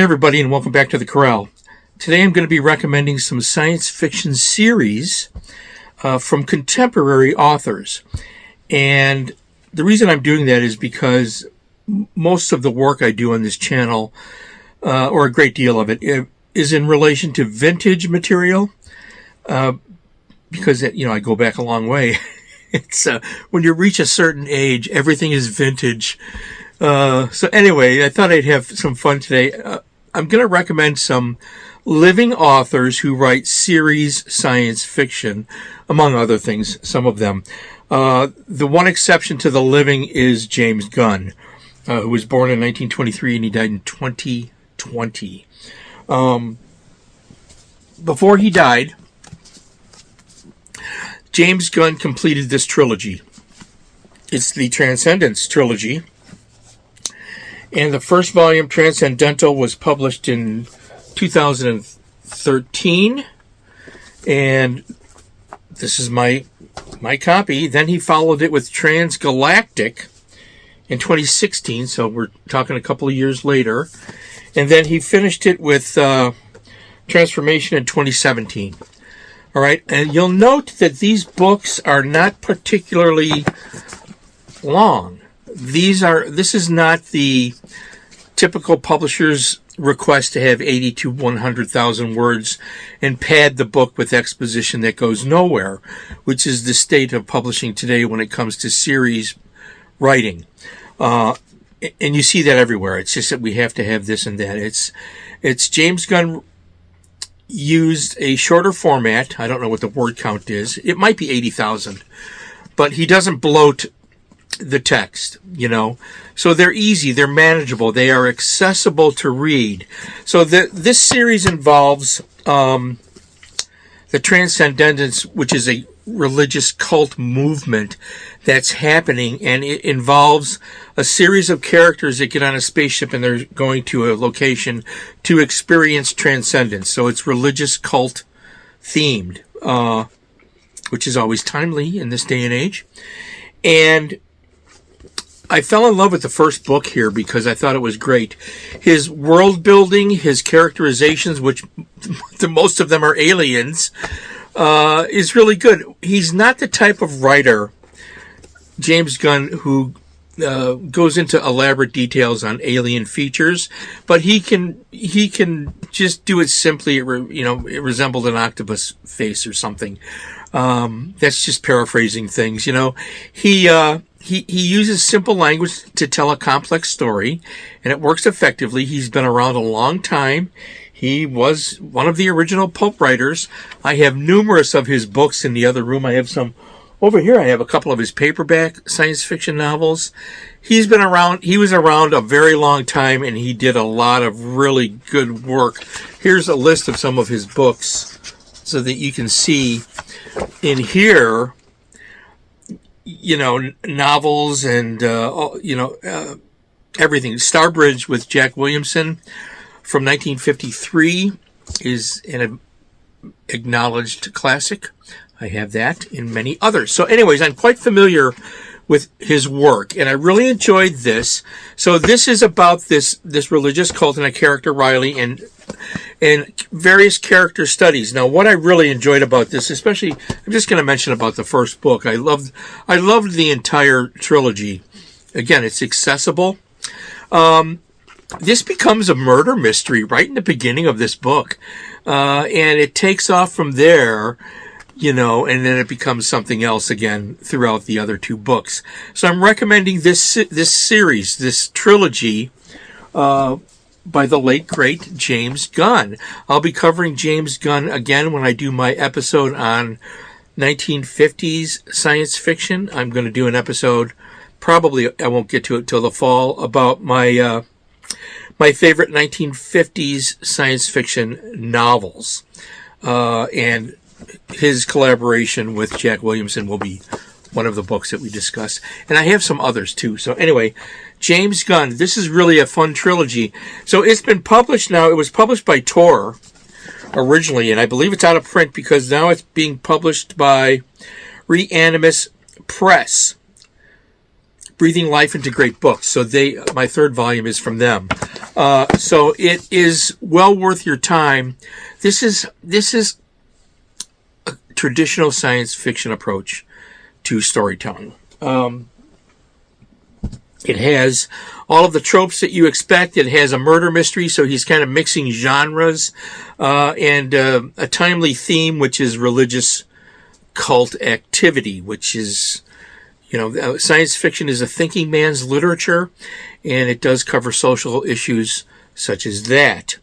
everybody, and welcome back to the Corral. Today I'm going to be recommending some science fiction series from contemporary authors. And the reason I'm doing that is because most of the work I do on this channel, or a great deal of it, is in relation to vintage material, because I go back a long way. It's when you reach a certain age, everything is vintage. So anyway, I thought I'd have some fun today. I'm going to recommend some living authors who write series science fiction, among other things, some of them. The one exception to the living is James Gunn, who was born in 1923 and he died in 2020. Before he died, James Gunn completed this trilogy. It's the Transcendence trilogy. And the first volume, Transcendental, was published in 2013. And this is my copy. Then he followed it with Transgalactic in 2016. So we're talking a couple of years later. And then he finished it with Transformation in 2017. All right. And you'll note that these books are not particularly long. This is not the typical publisher's request to have 80 to 100,000 words and pad the book with exposition that goes nowhere, which is the state of publishing today when it comes to series writing. And you see that everywhere. It's just that we have to have this and that. It's James Gunn used a shorter format. I don't know what the word count is. It might be 80,000, but he doesn't bloat the text, so they're easy, they're manageable, they are accessible to read. So this series involves the Transcendence, which is a religious cult movement that's happening, and it involves a series of characters that get on a spaceship and they're going to a location to experience transcendence. So it's religious cult themed, which is always timely in this day and age. And I fell in love with the first book here because I thought it was great. His world building, his characterizations, which most of them are aliens, is really good. He's not the type of writer, James Gunn, who goes into elaborate details on alien features, but he can just do it simply. It resembled an octopus face or something. That's just paraphrasing things. He uses simple language to tell a complex story, and it works effectively. He's been around a long time. He was one of the original pulp writers. I have numerous of his books in the other room. I have some over here. I have a couple of his paperback science fiction novels. He was around a very long time, and he did a lot of really good work. Here's a list of some of his books so that you can see in here, novels and, everything. Starbridge with Jack Williamson from 1953 is an acknowledged classic. I have that in many others. So anyways, I'm quite familiar with his work, and I really enjoyed this. So this is about this religious cult and a character, Riley, and various character studies. Now, what I really enjoyed about this, especially, I'm just going to mention about the first book. I loved the entire trilogy. Again, it's accessible. This becomes a murder mystery right in the beginning of this book, and it takes off from there. And then it becomes something else again throughout the other two books. So I'm recommending this series, this trilogy, by the late, great James Gunn. I'll be covering James Gunn again when I do my episode on 1950s science fiction. I'm going to do an episode, probably I won't get to it till the fall, about my favorite 1950s science fiction novels. And his collaboration with Jack Williamson will be one of the books that we discuss. And I have some others too. So anyway, James Gunn, this is really a fun trilogy. So it's been published now. It was published by Tor originally, and I believe it's out of print because now it's being published by Reanimus Press, Breathing Life into Great Books. So my third volume is from them. So it is well worth your time. This is a traditional science fiction approach to storytelling. It has all of the tropes that you expect. It has a murder mystery, so he's kind of mixing genres, and a timely theme, which is religious cult activity, which is, science fiction is a thinking man's literature, and it does cover social issues such as that,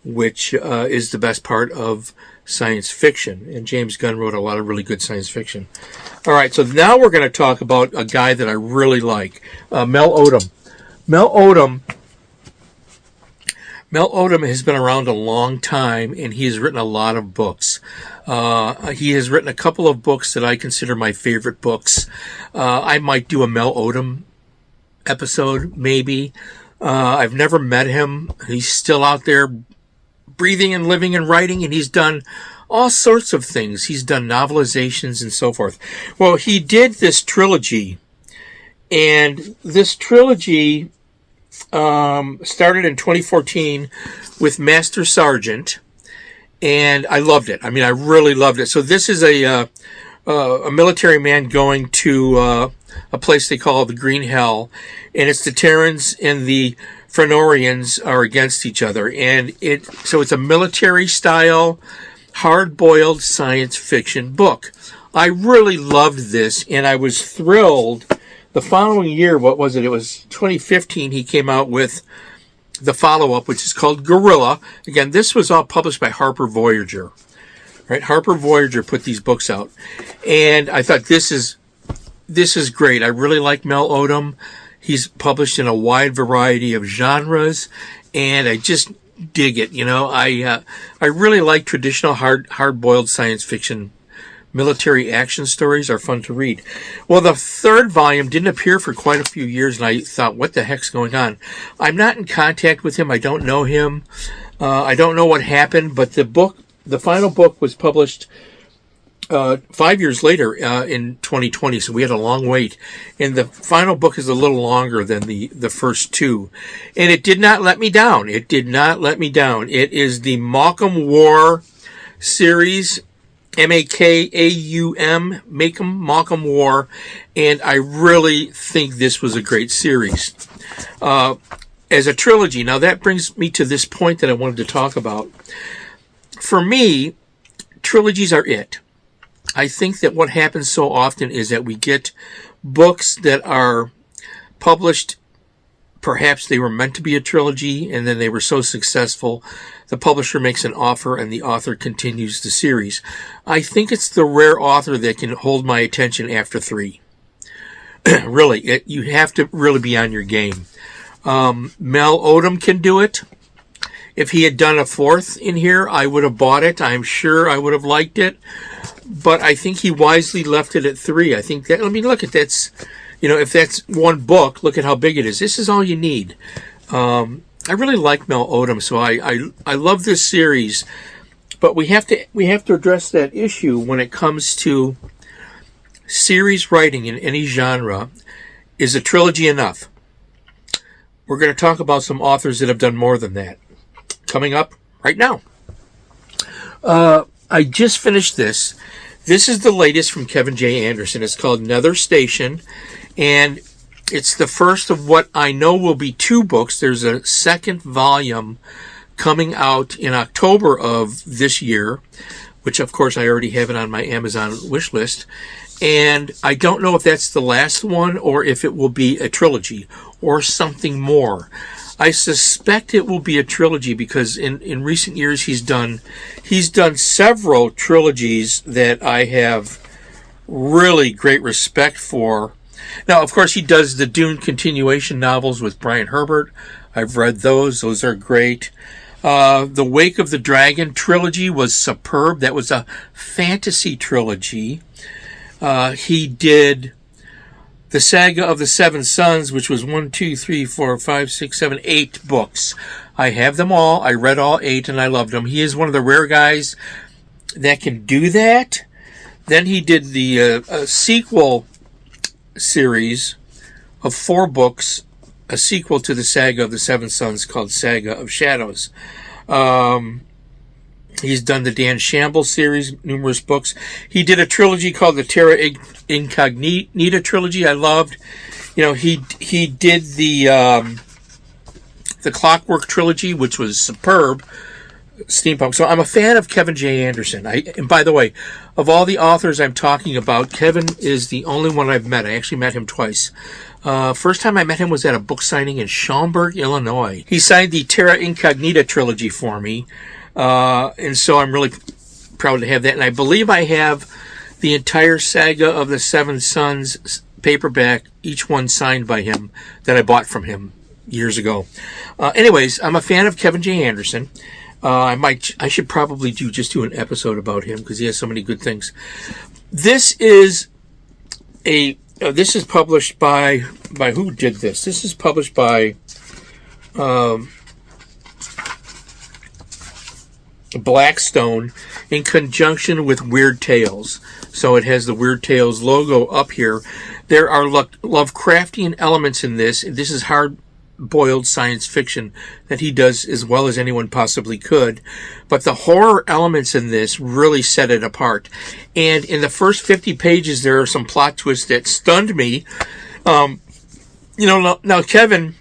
which is the best part of science fiction. And James Gunn wrote a lot of really good science fiction. All right, so now we're going to talk about a guy that I really like, Mel Odom. Mel Odom has been around a long time, and he has written a lot of books. He has written a couple of books that I consider my favorite books. I might do a Mel Odom episode, maybe. I've never met him. He's still out there breathing and living and writing, and he's done all sorts of things. He's done novelizations and so forth. Well, he did this trilogy, and this trilogy started in 2014 with Master Sergeant, and I loved it. I mean, I really loved it. So this is a military man going to a place they call the Green Hell, and it's the Terrans and the Fëanorians are against each other, and it's a military style, hard-boiled science fiction book. I really loved this, and I was thrilled. The following year, what was it? It was 2015, he came out with the follow-up, which is called Gorilla. Again, this was all published by Harper Voyager. Right? Harper Voyager put these books out. And I thought, this is great. I really like Mel Odom. He's published in a wide variety of genres, and I just dig it. I really like traditional hard-boiled science fiction. Military action stories are fun to read. Well, the third volume didn't appear for quite a few years, and I thought, what the heck's going on? I'm not in contact with him. I don't know him. I don't know what happened, but the final book was published 5 years later in 2020, so we had a long wait. And the final book is a little longer than the first two. And it did not let me down. It is the Malcolm War series, Makaum, Malcolm War, and I really think this was a great series. As a trilogy, now that brings me to this point that I wanted to talk about. For me, trilogies are it. I think that what happens so often is that we get books that are published, perhaps they were meant to be a trilogy, and then they were so successful, the publisher makes an offer and the author continues the series. I think it's the rare author that can hold my attention after 3. Really, you have to really be on your game. Mel Odom can do it. If he had done a 4th in here, I would have bought it. I'm sure I would have liked it. But I think he wisely left it at 3. I think that, look at that's, if that's one book, look at how big it is. This is all you need. I really like Mel Odom, so I love this series. But we have to address that issue when it comes to series writing in any genre. Is a trilogy enough? We're going to talk about some authors that have done more than that. Coming up right now. I just finished this. This is the latest from Kevin J. Anderson. It's called Nether Station, and it's the first of what I know will be 2 books. There's a second volume coming out in October of this year, which of course I already have it on my Amazon wish list. And I don't know if that's the last one or if it will be a trilogy or something more. I suspect it will be a trilogy because in recent years he's done several trilogies that I have really great respect for. Now, of course, he does the Dune continuation novels with Brian Herbert. I've read those. Those are great. The Wake of the Dragon trilogy was superb. That was a fantasy trilogy. He did The Saga of the Seven Sons, which was 8 books. I have them all. I read all 8 and I loved them. He is one of the rare guys that can do that. Then he did the sequel series of 4 books a sequel to the saga of the Seven Sons called Saga of Shadows. He's done the Dan Shamble series, numerous books. He did a trilogy called the Terra Incognita trilogy. I loved. He did the Clockwork trilogy, which was superb. Steampunk. So I'm a fan of Kevin J. Anderson. And by the way, of all the authors I'm talking about, Kevin is the only one I've met. I actually met him twice. First time I met him was at a book signing in Schaumburg, Illinois. He signed the Terra Incognita trilogy for me. And so I'm really proud to have that. And I believe I have the entire saga of the Seven Sons paperback, each one signed by him, that I bought from him years ago. Anyways, I'm a fan of Kevin J. Anderson. I should probably do an episode about him because he has so many good things. This is published by who did this? This is published by Blackstone in conjunction with Weird Tales. So it has the Weird Tales logo up here. There are Lovecraftian elements in this. This is hard-boiled science fiction that he does as well as anyone possibly could. But the horror elements in this really set it apart. And in the first 50 pages, there are some plot twists that stunned me. Now Kevin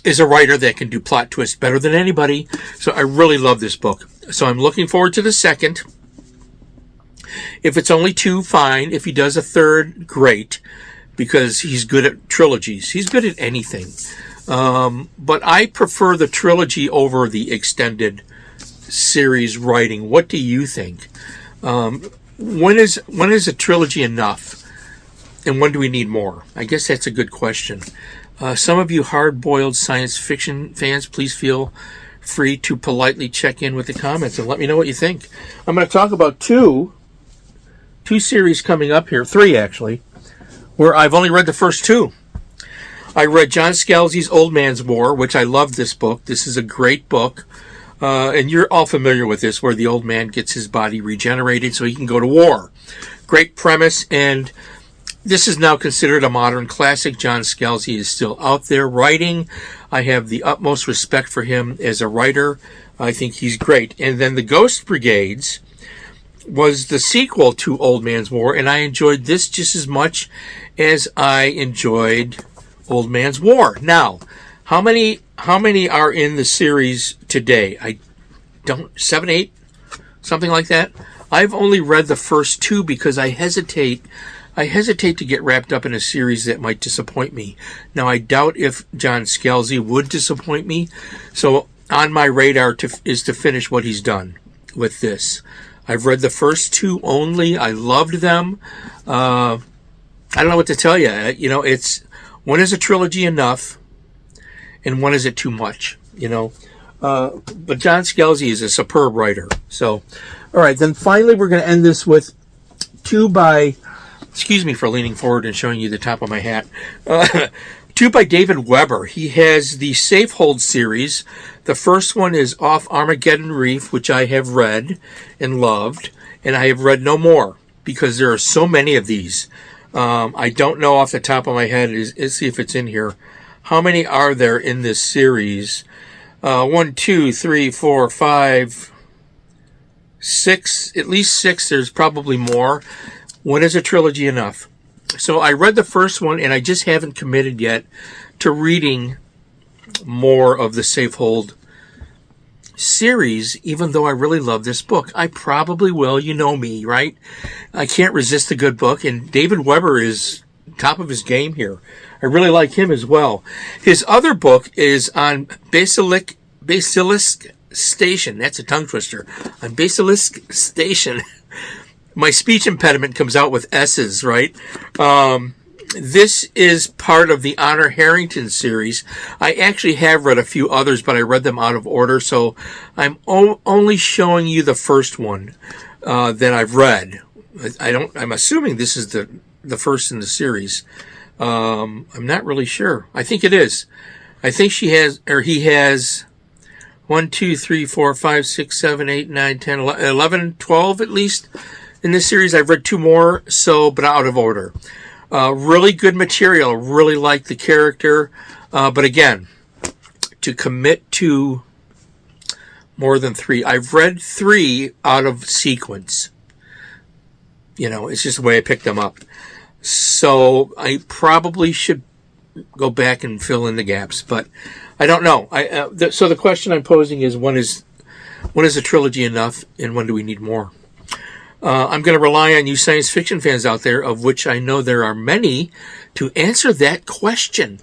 is a writer that can do plot twists better than anybody. So I really love this book. So I'm looking forward to the second. If it's only 2, fine. If he does a third, great. Because he's good at trilogies. He's good at anything. But I prefer the trilogy over the extended series writing. What do you think? When is a trilogy enough? And when do we need more? I guess that's a good question. Some of you hard-boiled science fiction fans, please feel free to politely check in with the comments and let me know what you think. I'm going to talk about two series coming up here, 3 actually, where I've only read the first 2. I read John Scalzi's Old Man's War, which I love this book. This is a great book. And you're all familiar with this, where the old man gets his body regenerated so he can go to war. Great premise, and this is now considered a modern classic. John Scalzi is still out there writing. I have the utmost respect for him as a writer. I think he's great. And then The Ghost Brigades was the sequel to Old Man's War, and I enjoyed this just as much as I enjoyed Old Man's War. Now, how many are in the series today? 7, 8, something like that. I've only read the first 2 because I hesitate to get wrapped up in a series that might disappoint me. Now, I doubt if John Scalzi would disappoint me, so on my radar is to finish what he's done with this. I've read the first 2 only. I loved them. I don't know what to tell you. It's when is a trilogy enough, and when is it too much? But John Scalzi is a superb writer. So, all right. Then finally, we're going to end this with 2 by. Excuse me for leaning forward and showing you the top of my hat. 2 by David Weber. He has the Safehold series. The first one is Off Armageddon Reef, which I have read and loved, and I have read no more because there are so many of these. I don't know off the top of my head. Let's see if it's in here. How many are there in this series? 1, 2, 3, 4, 5, 6. At least 6. There's probably more. When is a trilogy enough? So I read the first one, and I just haven't committed yet to reading more of the Safehold series, even though I really love this book. I probably will. You know me, right? I can't resist a good book, and David Weber is top of his game here. I really like him as well. His other book is on Basilisk Station. That's a tongue twister. On Basilisk Station. My speech impediment comes out with S's, right? This is part of the Honor Harrington series. I actually have read a few others, but I read them out of order, so I'm only showing you the first one that I've read. I'm assuming this is the first in the series. I'm not really sure. I think it is. I think he has 1, 2, 3, 4, 5, 6, 7, 8, 9, 10, 11, 12 at least. In this series, I've read 2 more, but out of order. Really good material. Really like the character. But again, to commit to more than 3, I've read 3 out of sequence. It's just the way I picked them up. So I probably should go back and fill in the gaps, but I don't know. So the question I'm posing is, when is a trilogy enough, and when do we need more? I'm going to rely on you science fiction fans out there, of which I know there are many, to answer that question.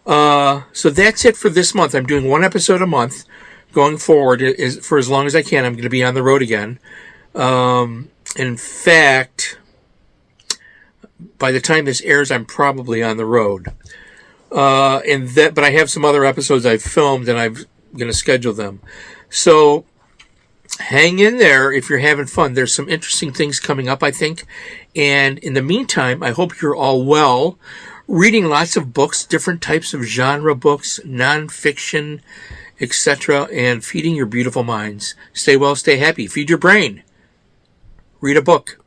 So that's it for this month. I'm doing 1 episode a month going forward for as long as I can. I'm going to be on the road again. In fact, by the time this airs, I'm probably on the road. But I have some other episodes I've filmed, and I'm going to schedule them. So hang in there if you're having fun. There's some interesting things coming up, I think. And in the meantime, I hope you're all well, reading lots of books, different types of genre books, nonfiction, etc., and feeding your beautiful minds. Stay well, stay happy. Feed your brain. Read a book.